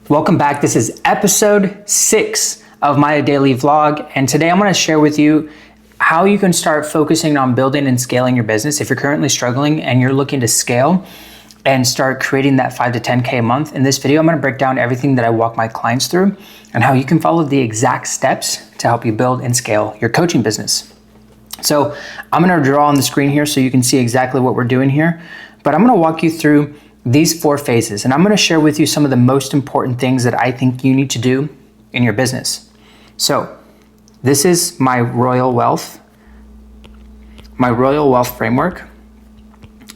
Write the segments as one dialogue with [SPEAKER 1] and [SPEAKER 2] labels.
[SPEAKER 1] Welcome back. This is episode 6 of my daily vlog. And today I'm going to share with you how you can start focusing on building and scaling your business. If you're currently struggling and you're looking to scale and start creating that 5 to 10K a month, in this video, I'm going to break down everything that I walk my clients through and how you can follow the exact steps to help you build and scale your coaching business. So I'm going to draw on the screen here so you can see exactly what we're doing here, but I'm going to walk you through these 4 phases, and I'm going to share with you some of the most important things that I think you need to do in your business. So this is my Royal Wealth framework,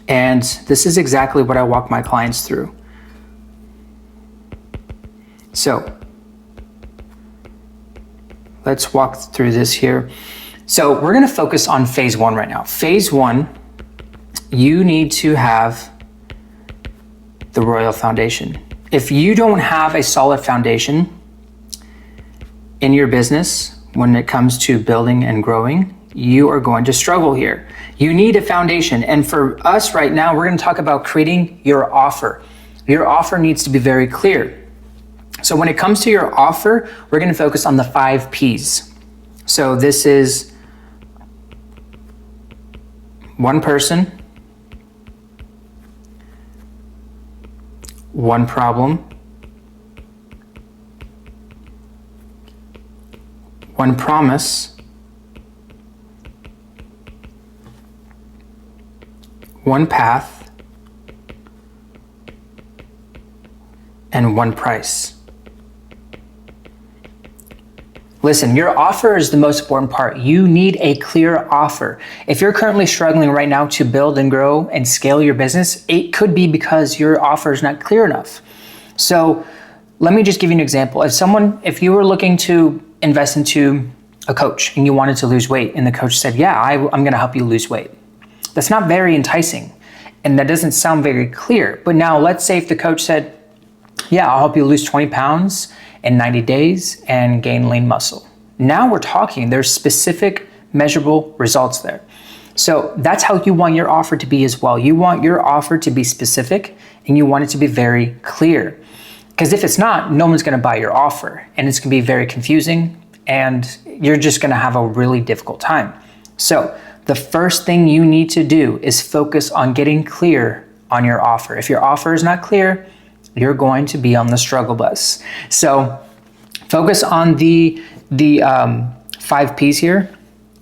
[SPEAKER 1] and this is exactly what I walk my clients through. So let's walk through this here. So we're going to focus on phase 1 right now. Phase 1, you need to have the Royal Foundation. If you don't have a solid foundation in your business when it comes to building and growing, you are going to struggle here. You need a foundation. And for us right now, we're going to talk about creating your offer. Your offer needs to be very clear. So when it comes to your offer, we're going to focus on the 5 P's. So this is one person, one problem, one promise, one path, and one price. Listen, your offer is the most important part. You need a clear offer. If you're currently struggling right now to build and grow and scale your business, it could be because your offer is not clear enough. So let me just give you an example. If you were looking to invest into a coach and you wanted to lose weight and the coach said, yeah, I'm going to help you lose weight. That's not very enticing. And that doesn't sound very clear. But now let's say if the coach said, yeah, I'll help you lose 20 pounds in 90 days and gain lean muscle. Now we're talking, there's specific measurable results there. So that's how you want your offer to be as well. You want your offer to be specific and you want it to be very clear. Because if it's not, no one's gonna buy your offer and it's gonna be very confusing and you're just gonna have a really difficult time. So the first thing you need to do is focus on getting clear on your offer. If your offer is not clear, you're going to be on the struggle bus. So focus on the 5 P's here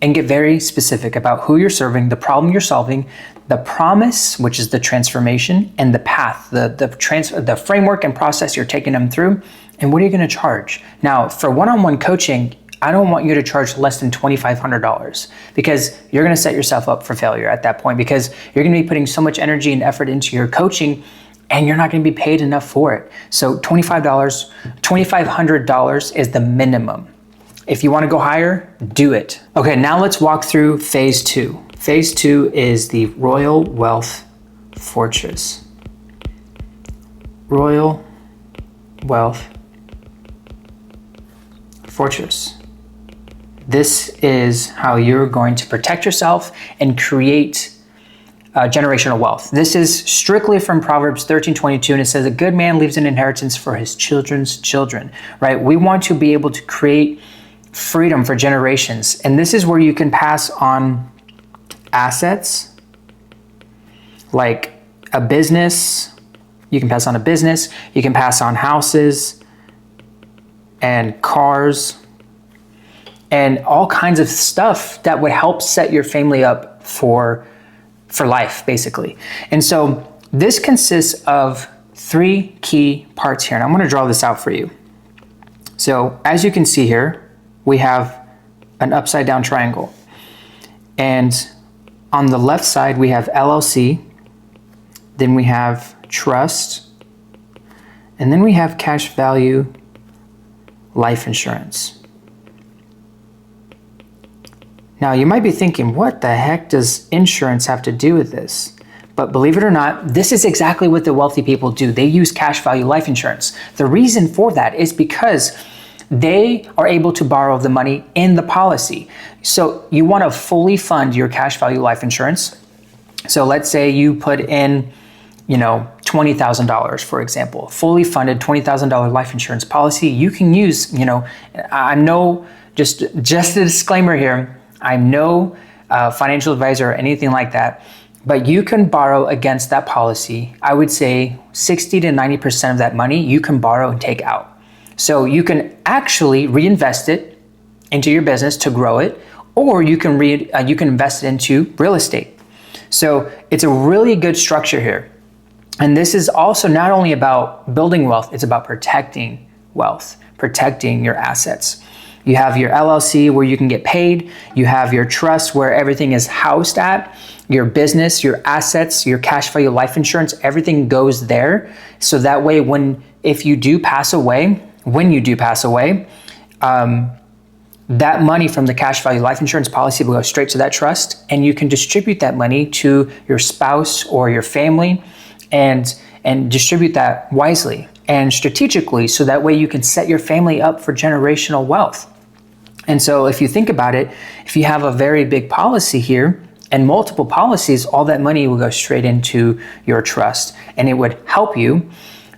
[SPEAKER 1] and get very specific about who you're serving, the problem you're solving, the promise, which is the transformation, and the path, the framework and process you're taking them through, and what are you going to charge? Now, for one-on-one coaching, I don't want you to charge less than $2,500 because you're going to set yourself up for failure at that point because you're going to be putting so much energy and effort into your coaching and you're not going to be paid enough for it. So $2,500 is the minimum. If you want to go higher, do it. Okay, now let's walk through phase 2. Phase 2 is the Royal Wealth Fortress. Royal Wealth Fortress. This is how you're going to protect yourself and create generational wealth. This is strictly from Proverbs 13:22, and it says, a good man leaves an inheritance for his children's children, right? We want to be able to create freedom for generations. And this is where you can pass on assets like a business. You can pass on a business. You can pass on houses and cars and all kinds of stuff that would help set your family up for life, basically. And so this consists of 3 key parts here. And I'm going to draw this out for you. So as you can see here, we have an upside down triangle. And on the left side, we have LLC. Then we have trust. And then we have cash value life insurance. Now you might be thinking, what the heck does insurance have to do with this? But believe it or not, this is exactly what the wealthy people do. They use cash value life insurance. The reason for that is because they are able to borrow the money in the policy. So you want to fully fund your cash value life insurance. So let's say you put in $20,000, for example, fully funded $20,000 life insurance policy, you can use, I'm no, just a disclaimer here, I'm no financial advisor or anything like that, but you can borrow against that policy. I would say 60 to 90% of that money you can borrow and take out. So you can actually reinvest it into your business to grow it, or you can invest it into real estate. So it's a really good structure here. And this is also not only about building wealth, it's about protecting wealth, protecting your assets. You have your LLC where you can get paid. You have your trust where everything is housed at. Your business, your assets, your cash value life insurance, everything goes there. So that way, when you do pass away, that money from the cash value life insurance policy will go straight to that trust, and you can distribute that money to your spouse or your family and distribute that wisely and strategically, so that way you can set your family up for generational wealth. And so if you think about it, if you have a very big policy here and multiple policies, all that money will go straight into your trust, and it would help you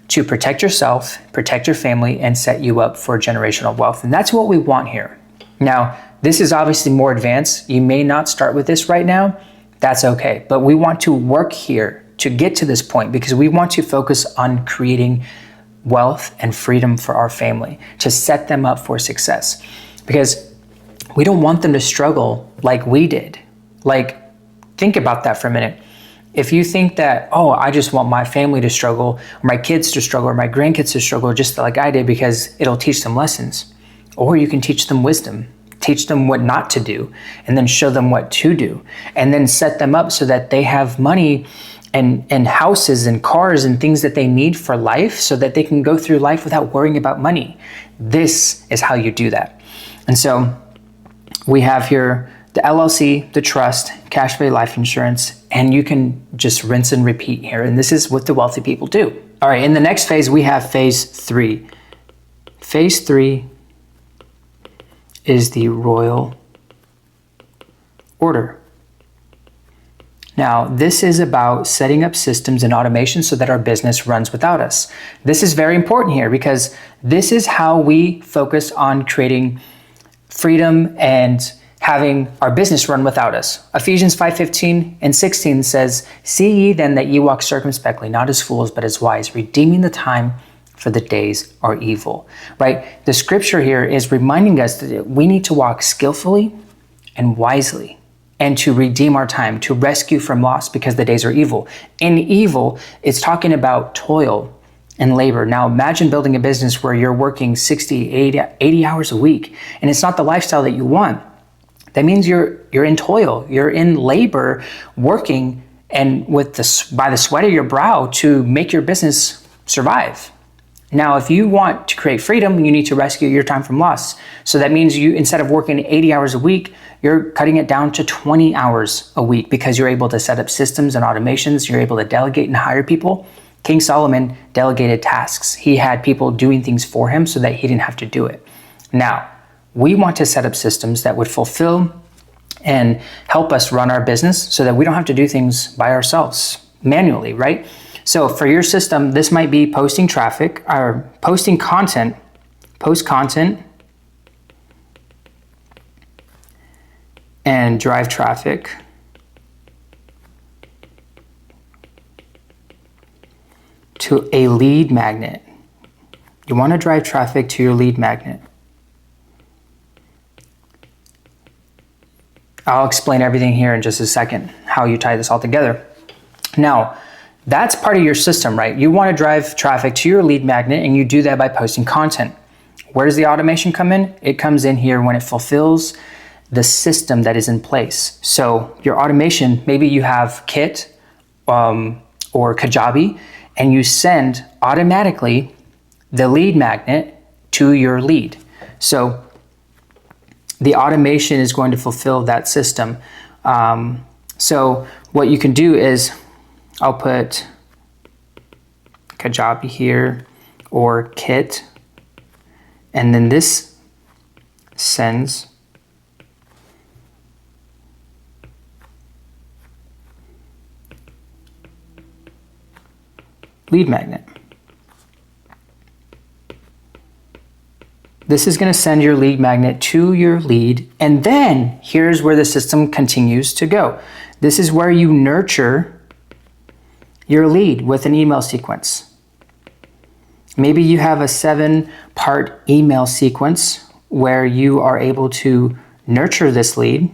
[SPEAKER 1] to protect yourself, protect your family, and set you up for generational wealth. And that's what we want here. Now, this is obviously more advanced. You may not start with this right now. That's okay. But we want to work here to get to this point because we want to focus on creating wealth and freedom for our family, to set them up for success. Because we don't want them to struggle like we did. Like, think about that for a minute. If you think that, oh, I just want my family to struggle, or my kids to struggle, or my grandkids to struggle just like I did because it'll teach them lessons. Or you can teach them wisdom, teach them what not to do, and then show them what to do, and then set them up so that they have money and houses and cars and things that they need for life so that they can go through life without worrying about money. This is how you do that. And so we have here the LLC, the trust, cash value life insurance, and you can just rinse and repeat here. And this is what the wealthy people do. All right, in the next phase, we have phase 3. Phase 3 is the royal order. Now, this is about setting up systems and automation so that our business runs without us. This is very important here because this is how we focus on creating freedom and having our business run without us. Ephesians 5:15 and 16 says, "See ye then that ye walk circumspectly, not as fools, but as wise, redeeming the time, for the days are evil." Right? The scripture here is reminding us that we need to walk skillfully and wisely, and to redeem our time, to rescue from loss because the days are evil. In evil, it's talking about toil and labor. Now imagine building a business where you're working 60, 80 hours a week, and it's not the lifestyle that you want. That means you're in toil, you're in labor, working and by the sweat of your brow to make your business survive. Now, if you want to create freedom, you need to rescue your time from loss. So that means you, instead of working 80 hours a week, you're cutting it down to 20 hours a week because you're able to set up systems and automations. You're able to delegate and hire people. King Solomon delegated tasks. He had people doing things for him so that he didn't have to do it. Now, we want to set up systems that would fulfill and help us run our business so that we don't have to do things by ourselves manually, right? So for your system, this might be posting traffic or posting content, post content, and drive traffic to a lead magnet. You want to drive traffic to your lead magnet. I'll explain everything here in just a second, how you tie this all together. Now, that's part of your system, right? You want to drive traffic to your lead magnet, and you do that by posting content. Where does the automation come in? It comes in here when it fulfills the system that is in place. So your automation, maybe you have Kit or Kajabi, and you send automatically the lead magnet to your lead. So the automation is going to fulfill that system. So what you can do is, I'll put Kajabi here or Kit, and then this sends lead magnet. This is going to send your lead magnet to your lead, and then here's where the system continues to go. This is where you nurture your lead with an email sequence. Maybe you have a 7-part email sequence where you are able to nurture this lead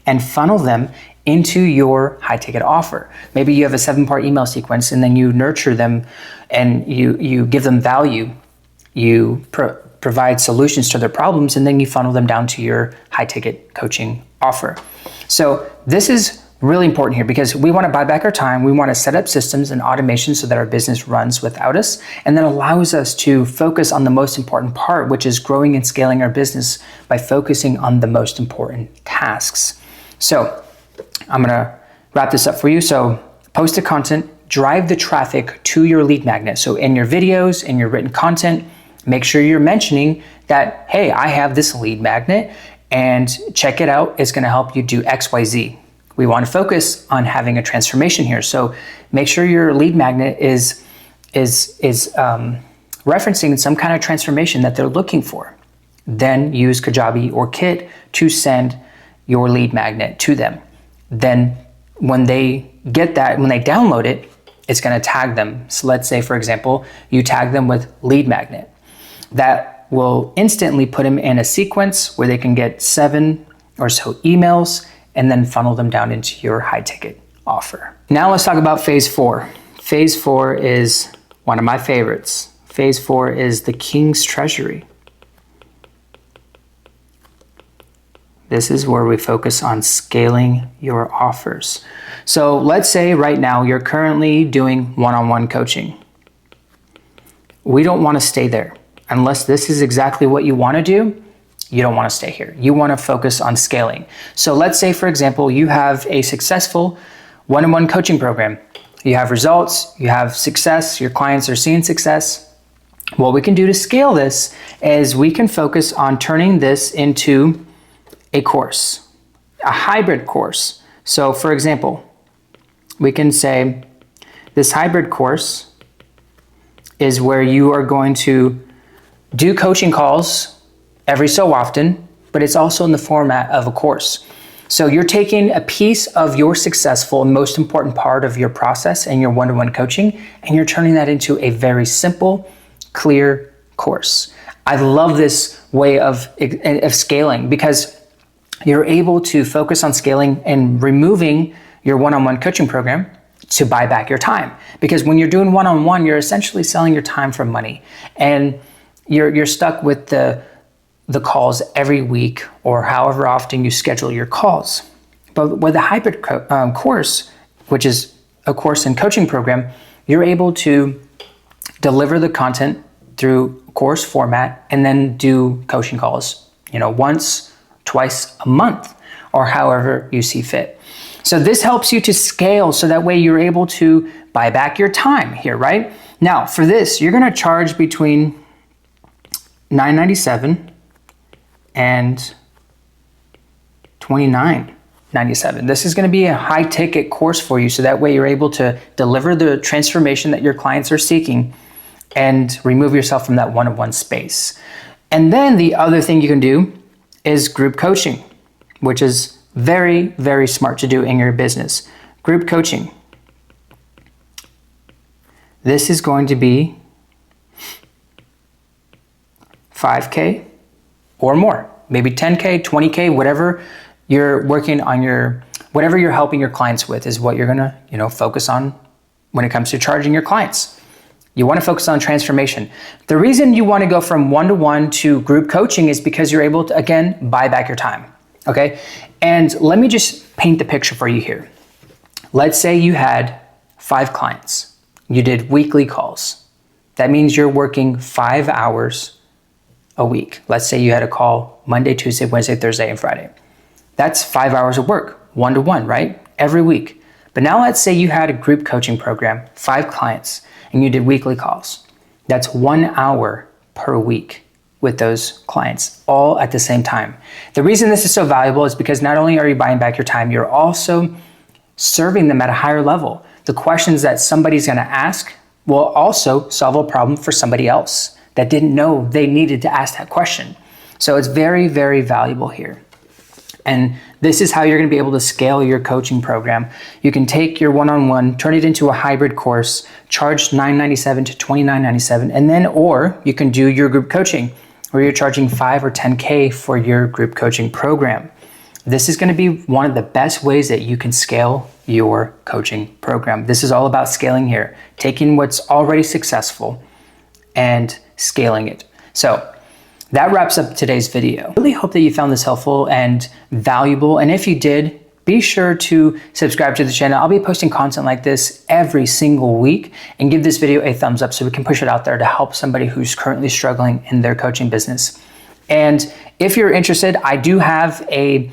[SPEAKER 1] and funnel them into your high ticket offer. Maybe you have a 7-part email sequence and then you nurture them and you give them value. You provide solutions to their problems, and then you funnel them down to your high ticket coaching offer. So this is really important here because we want to buy back our time. We want to set up systems and automation so that our business runs without us, and then allows us to focus on the most important part, which is growing and scaling our business by focusing on the most important tasks. So I'm going to wrap this up for you. So post the content, drive the traffic to your lead magnet. So in your videos, in your written content, make sure you're mentioning that, hey, I have this lead magnet and check it out. It's going to help you do X, Y, Z. We want to focus on having a transformation here. So make sure your lead magnet is referencing some kind of transformation that they're looking for. Then use Kajabi or Kit to send your lead magnet to them. Then when they get that, when they download it, it's going to tag them. So let's say, for example, you tag them with lead magnet. That will instantly put them in a sequence where they can get 7 or so emails and then funnel them down into your high ticket offer. Now let's talk about phase 4. Phase 4 is one of my favorites. Phase 4 is the King's Treasury. This is where we focus on scaling your offers. So let's say right now you're currently doing one-on-one coaching. We don't want to stay there. Unless this is exactly what you want to do, you don't want to stay here. You want to focus on scaling. So let's say, for example, you have a successful one-on-one coaching program. You have results, you have success, your clients are seeing success. What we can do to scale this is we can focus on turning this into a course, a hybrid course. So for example, we can say this hybrid course is where you are going to do coaching calls every so often, but it's also in the format of a course. So you're taking a piece of your successful and most important part of your process and your one-to-one coaching, and you're turning that into a very simple, clear course. I love this way of scaling because you're able to focus on scaling and removing your one-on-one coaching program to buy back your time. Because when you're doing one-on-one, you're essentially selling your time for money, and you're stuck with the calls every week or however often you schedule your calls. But with a hybrid course, which is a course and coaching program, you're able to deliver the content through course format and then do coaching calls, once, twice a month, or however you see fit. So this helps you to scale so that way you're able to buy back your time here, right? Now, for this, you're gonna charge between $9.97 and $29.97. This is going to be a high ticket course for you, so that way you're able to deliver the transformation that your clients are seeking and remove yourself from that one-on-one space. And then the other thing you can do is group coaching, which is very, very smart to do in your business. Group coaching. This is going to be $5K or more, maybe $10K, $20K, whatever you're working on whatever you're helping your clients with is what you're gonna, focus on when it comes to charging your clients. You wanna focus on transformation. The reason you wanna go from one-to-one to group coaching is because you're able to, again, buy back your time, okay? And let me just paint the picture for you here. Let's say you had 5 clients. You did weekly calls. That means you're working 5 hours a week. Let's say you had a call Monday, Tuesday, Wednesday, Thursday, and Friday. That's 5 hours of work, one-to-one, right? Every week. But now let's say you had a group coaching program, 5 clients, and you did weekly calls. That's 1 hour per week with those clients, all at the same time. The reason this is so valuable is because not only are you buying back your time, you're also serving them at a higher level. The questions that somebody's gonna ask will also solve a problem for somebody else that didn't know they needed to ask that question. So it's very, very valuable here. And this is how you're going to be able to scale your coaching program. You can take your one-on-one, turn it into a hybrid course, charge $997 to $29.97, and then, or you can do your group coaching where you're charging $5 or $10K for your group coaching program. This is going to be one of the best ways that you can scale your coaching program. This is all about scaling here, taking what's already successful and scaling it. So that wraps up today's video. I really hope that you found this helpful and valuable. And if you did, be sure to subscribe to the channel. I'll be posting content like this every single week, and give this video a thumbs up so we can push it out there to help somebody who's currently struggling in their coaching business. And if you're interested, I do have a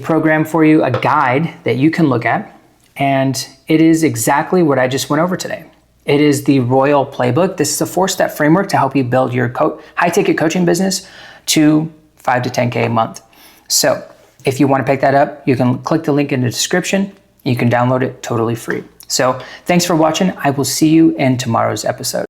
[SPEAKER 1] program for you, a guide that you can look at, and it is exactly what I just went over today. It is the Royal Playbook. This is a 4-step framework to help you build your high-ticket coaching business to $5 to $10K a month. So if you want to pick that up, you can click the link in the description. You can download it totally free. So thanks for watching. I will see you in tomorrow's episode.